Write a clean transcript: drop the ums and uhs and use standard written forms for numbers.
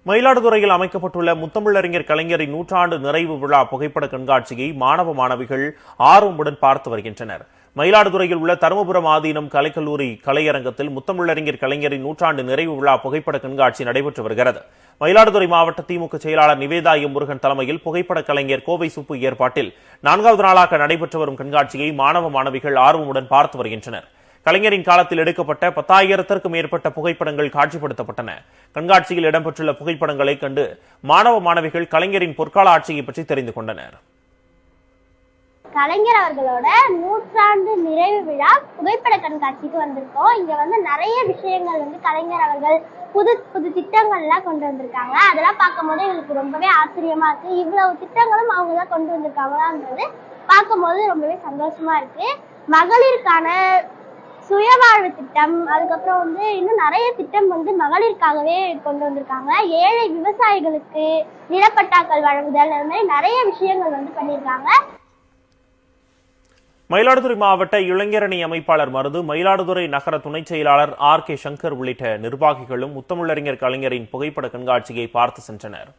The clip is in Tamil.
மயிலாடுதுறையில் அமைக்கப்பட்டுள்ள முத்தமிழறிஞர் கலைஞரின் நூற்றாண்டு நிறைவு விழா புகைப்பட கண்காட்சியை மாணவ மாணவிகள் ஆர்வமுடன் பார்த்து வருகின்றனர். மயிலாடுதுறையில் உள்ள தருமபுரம் ஆதீனம் கலைக்கல்லூரி கலையரங்கத்தில் முத்தமிழறிஞர் கலைஞரின் நூற்றாண்டு நிறைவு விழா புகைப்பட கண்காட்சி நடைபெற்று வருகிறது. மயிலாடுதுறை மாவட்ட திமுக செயலாளர் நிவேதா எம் முருகன் தலைமையில் புகைப்பட கலைஞர் கோவை சுப்பு ஏற்பாட்டில் 4வது நாளாக நடைபெற்று வரும் கண்காட்சியை மாணவ மாணவிகள் ஆர்வமுடன் பார்த்து வருகின்றனர். கலைஞரின் காலத்தில் எடுக்கப்பட்ட 10,000க்கும் மேற்பட்ட புகைப்படங்கள் காட்சிப்படுத்தப்பட்டன. கண்காட்சியில் இடம்பெற்றுள்ள புகைப்படங்களை கண்டு மாணவ மாணவிகள் கலைஞரின் பொற்கால ஆட்சியை பற்றி தெரிந்து கொண்டனர். கலைஞர் அவர்களோட நூற்றாண்டு நிறைவு விழா புகைப்பட கண்காட்சிக்கு வந்திருக்கோம். இங்க நிறைய விஷயங்கள் கலைஞர் அவர்கள் புது புது திட்டங்கள்லாம் கொண்டு வந்திருக்காங்க. அதெல்லாம் பார்க்கும்போது எங்களுக்கு ரொம்பவே ஆச்சரியமா இருக்கு. இவ்வளவு திட்டங்களும் அவங்க தான் கொண்டு வந்திருக்காங்களான்றது பார்க்கும்போது ரொம்பவே சந்தோஷமா இருக்கு. மகளிருக்கான சுயவாழ்வு திட்டம், அதுக்கப்புறம் இன்னும் நிறைய திட்டம் மகளிருக்காகவே கொண்டு வந்திருக்காங்க. ஏழை விவசாயிகளுக்கு நிலப்பட்டாக்கள் வழங்குதல், அது மாதிரி நிறைய விஷயங்கள் பண்ணியிருக்காங்க. மயிலாடுதுறை மாவட்ட இளைஞரணி அமைப்பாளர் மருது, மயிலாடுதுறை நகர துணை செயலாளர் ஆர்.கே. சங்கர் உள்ளிட்ட நிர்வாகிகளும் முத்தமிழறிஞர் கலைஞரின் புகைப்பட கண்காட்சியை பார்த்து சென்றனர்.